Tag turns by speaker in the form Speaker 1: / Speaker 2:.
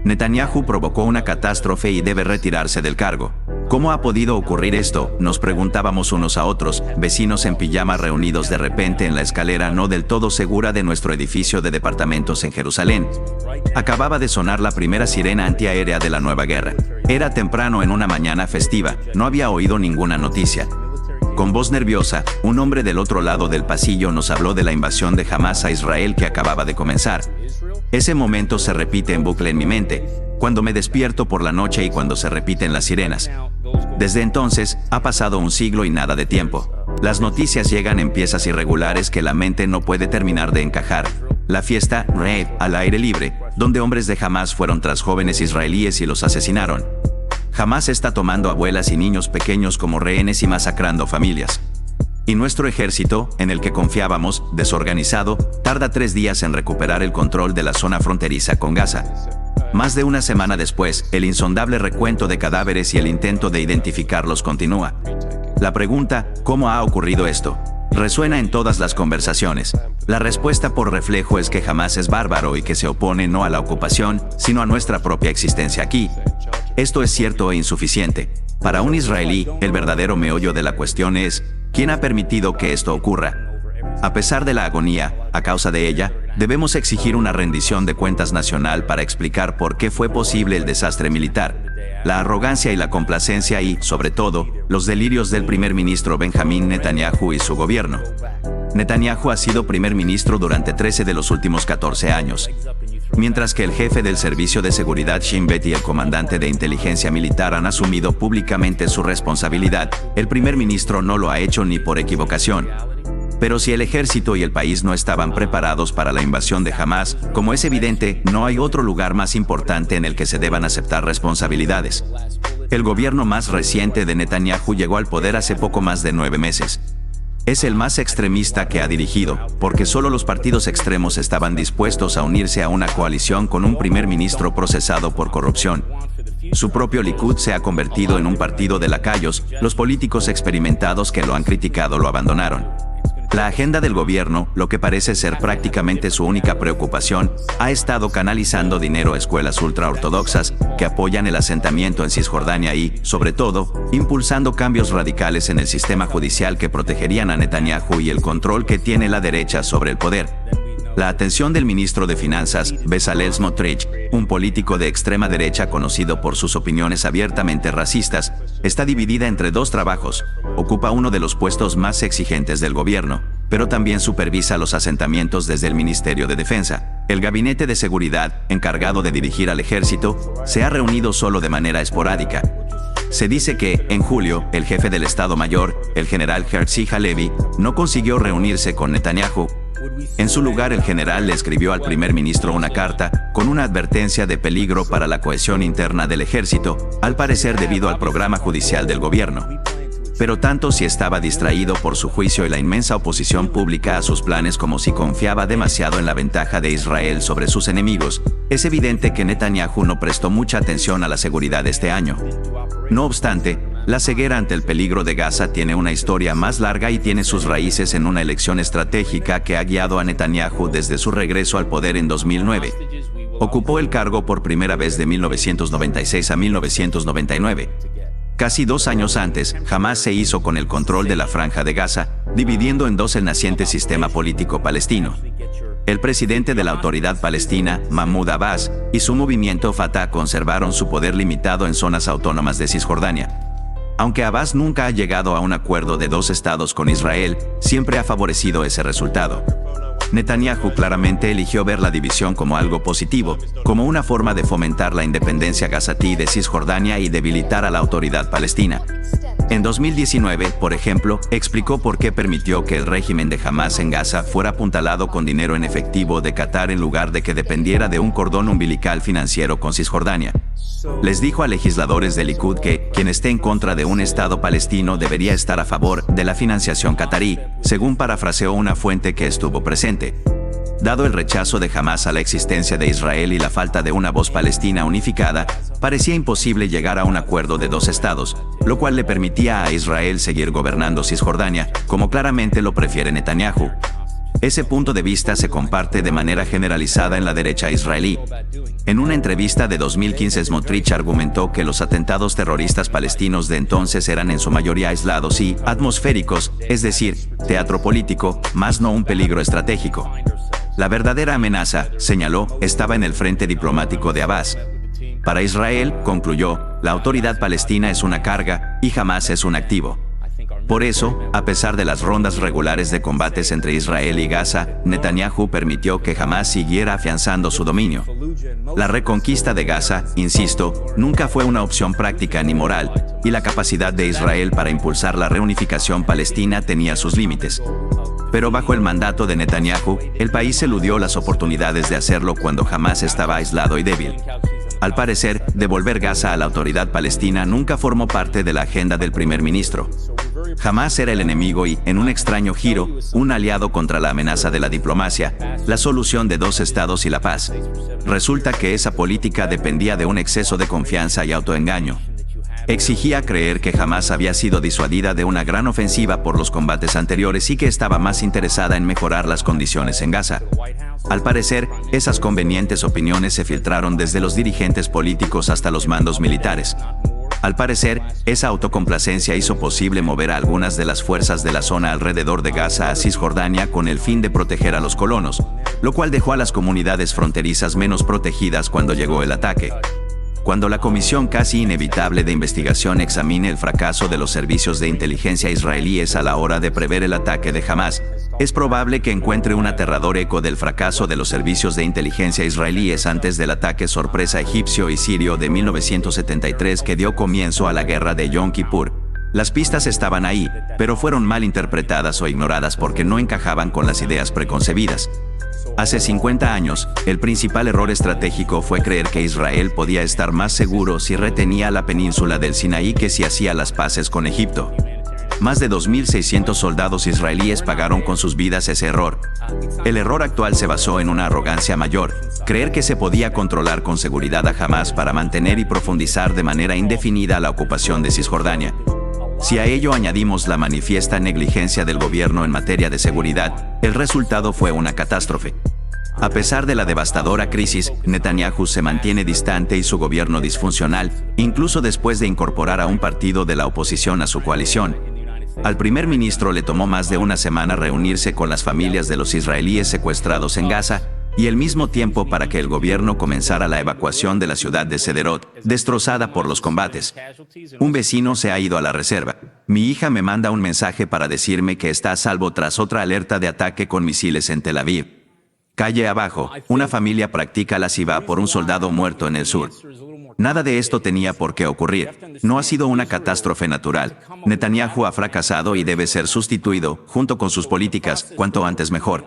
Speaker 1: Netanyahu provocó una catástrofe y debe retirarse del cargo. ¿Cómo ha podido ocurrir esto?, nos preguntábamos unos a otros, vecinos en pijama reunidos de repente en la escalera no del todo segura de nuestro edificio de departamentos en Jerusalén. Acababa de sonar la primera sirena antiaérea de la nueva guerra. Era temprano en una mañana festiva, no había oído ninguna noticia. Con voz nerviosa, un hombre del otro lado del pasillo nos habló de la invasión de Hamás a Israel que acababa de comenzar. Ese momento se repite en bucle en mi mente, cuando me despierto por la noche y cuando se repiten las sirenas. Desde entonces, ha pasado un siglo y nada de tiempo. Las noticias llegan en piezas irregulares que la mente no puede terminar de encajar. La fiesta, rave, al aire libre, donde hombres de Hamás fueron tras jóvenes israelíes y los asesinaron. Hamás está tomando abuelas y niños pequeños como rehenes y masacrando familias. Y nuestro ejército, en el que confiábamos, desorganizado, tarda 3 días en recuperar el control de la zona fronteriza con Gaza. Más de una semana después, el insondable recuento de cadáveres y el intento de identificarlos continúa. La pregunta, ¿cómo ha ocurrido esto?, resuena en todas las conversaciones. La respuesta por reflejo es que Hamás es bárbaro y que se opone no a la ocupación, sino a nuestra propia existencia aquí. Esto es cierto e insuficiente. Para un israelí, el verdadero meollo de la cuestión es, ¿quién ha permitido que esto ocurra? A pesar de la agonía, a causa de ella, debemos exigir una rendición de cuentas nacional para explicar por qué fue posible el desastre militar. La arrogancia y la complacencia y, sobre todo, los delirios del primer ministro Benjamín Netanyahu y su gobierno. Netanyahu ha sido primer ministro durante 13 de los últimos 14 años. Mientras que el jefe del Servicio de Seguridad Shin Bet y el comandante de inteligencia militar han asumido públicamente su responsabilidad, el primer ministro no lo ha hecho ni por equivocación. Pero si el ejército y el país no estaban preparados para la invasión de Hamás, como es evidente, no hay otro lugar más importante en el que se deban aceptar responsabilidades. El gobierno más reciente de Netanyahu llegó al poder hace poco más de 9 meses. Es el más extremista que ha dirigido, porque solo los partidos extremos estaban dispuestos a unirse a una coalición con un primer ministro procesado por corrupción. Su propio Likud se ha convertido en un partido de lacayos, los políticos experimentados que lo han criticado lo abandonaron. La agenda del gobierno, lo que parece ser prácticamente su única preocupación, ha estado canalizando dinero a escuelas ultraortodoxas que apoyan el asentamiento en Cisjordania y, sobre todo, impulsando cambios radicales en el sistema judicial que protegerían a Netanyahu y el control que tiene la derecha sobre el poder. La atención del ministro de Finanzas, Bezalel Smotrich, un político de extrema derecha conocido por sus opiniones abiertamente racistas, está dividida entre 2 trabajos. Ocupa uno de los puestos más exigentes del gobierno, pero también supervisa los asentamientos desde el Ministerio de Defensa. El Gabinete de Seguridad, encargado de dirigir al ejército, se ha reunido solo de manera esporádica. Se dice que, en julio, el jefe del Estado Mayor, el general Herzi Halevi, no consiguió reunirse con Netanyahu. En su lugar, el general le escribió al primer ministro una carta, con una advertencia de peligro para la cohesión interna del ejército, al parecer debido al programa judicial del gobierno. Pero tanto si estaba distraído por su juicio y la inmensa oposición pública a sus planes como si confiaba demasiado en la ventaja de Israel sobre sus enemigos, es evidente que Netanyahu no prestó mucha atención a la seguridad este año. No obstante, la ceguera ante el peligro de Gaza tiene una historia más larga y tiene sus raíces en una elección estratégica que ha guiado a Netanyahu desde su regreso al poder en 2009. Ocupó el cargo por primera vez de 1996 a 1999. Casi 2 años antes, Hamás se hizo con el control de la Franja de Gaza, dividiendo en 2 el naciente sistema político palestino. El presidente de la Autoridad Palestina, Mahmoud Abbas, y su movimiento Fatah conservaron su poder limitado en zonas autónomas de Cisjordania. Aunque Abbas nunca ha llegado a un acuerdo de 2 estados con Israel, siempre ha favorecido ese resultado. Netanyahu claramente eligió ver la división como algo positivo, como una forma de fomentar la independencia gazatí de Cisjordania y debilitar a la Autoridad Palestina. En 2019, por ejemplo, explicó por qué permitió que el régimen de Hamás en Gaza fuera apuntalado con dinero en efectivo de Qatar en lugar de que dependiera de un cordón umbilical financiero con Cisjordania. Les dijo a legisladores del Likud que quien esté en contra de un Estado palestino debería estar a favor de la financiación qatarí, según parafraseó una fuente que estuvo presente. Dado el rechazo de Hamás a la existencia de Israel y la falta de una voz palestina unificada, parecía imposible llegar a un acuerdo de 2 estados, lo cual le permitía a Israel seguir gobernando Cisjordania, como claramente lo prefiere Netanyahu. Ese punto de vista se comparte de manera generalizada en la derecha israelí. En una entrevista de 2015, Smotrich argumentó que los atentados terroristas palestinos de entonces eran en su mayoría aislados y atmosféricos, es decir, teatro político, más no un peligro estratégico. La verdadera amenaza, señaló, estaba en el frente diplomático de Abbas. Para Israel, concluyó, la autoridad palestina es una carga y Hamás es un activo. Por eso, a pesar de las rondas regulares de combates entre Israel y Gaza, Netanyahu permitió que Hamás siguiera afianzando su dominio. La reconquista de Gaza, insisto, nunca fue una opción práctica ni moral, y la capacidad de Israel para impulsar la reunificación palestina tenía sus límites. Pero bajo el mandato de Netanyahu, el país eludió las oportunidades de hacerlo cuando Hamás estaba aislado y débil. Al parecer, devolver Gaza a la autoridad palestina nunca formó parte de la agenda del primer ministro. Hamás era el enemigo y, en un extraño giro, un aliado contra la amenaza de la diplomacia, la solución de dos estados y la paz. Resulta que esa política dependía de un exceso de confianza y autoengaño. Exigía creer que jamás había sido disuadida de una gran ofensiva por los combates anteriores y que estaba más interesada en mejorar las condiciones en Gaza. Al parecer, esas convenientes opiniones se filtraron desde los dirigentes políticos hasta los mandos militares. Al parecer, esa autocomplacencia hizo posible mover a algunas de las fuerzas de la zona alrededor de Gaza a Cisjordania con el fin de proteger a los colonos, lo cual dejó a las comunidades fronterizas menos protegidas cuando llegó el ataque. Cuando la comisión casi inevitable de investigación examine el fracaso de los servicios de inteligencia israelíes a la hora de prever el ataque de Hamás, es probable que encuentre un aterrador eco del fracaso de los servicios de inteligencia israelíes antes del ataque sorpresa egipcio y sirio de 1973 que dio comienzo a la guerra de Yom Kippur. Las pistas estaban ahí, pero fueron mal interpretadas o ignoradas porque no encajaban con las ideas preconcebidas. Hace 50 años, el principal error estratégico fue creer que Israel podía estar más seguro si retenía la península del Sinaí que si hacía las paces con Egipto. Más de 2.600 soldados israelíes pagaron con sus vidas ese error. El error actual se basó en una arrogancia mayor, creer que se podía controlar con seguridad a Hamás para mantener y profundizar de manera indefinida la ocupación de Cisjordania. Si a ello añadimos la manifiesta negligencia del gobierno en materia de seguridad, el resultado fue una catástrofe. A pesar de la devastadora crisis, Netanyahu se mantiene distante y su gobierno disfuncional, incluso después de incorporar a un partido de la oposición a su coalición. Al primer ministro le tomó más de una semana reunirse con las familias de los israelíes secuestrados en Gaza, y el mismo tiempo para que el gobierno comenzara la evacuación de la ciudad de Sderot, destrozada por los combates. Un vecino se ha ido a la reserva. Mi hija me manda un mensaje para decirme que está a salvo tras otra alerta de ataque con misiles en Tel Aviv. Calle abajo, una familia practica la Sivá por un soldado muerto en el sur. Nada de esto tenía por qué ocurrir. No ha sido una catástrofe natural. Netanyahu ha fracasado y debe ser sustituido, junto con sus políticas, cuanto antes mejor.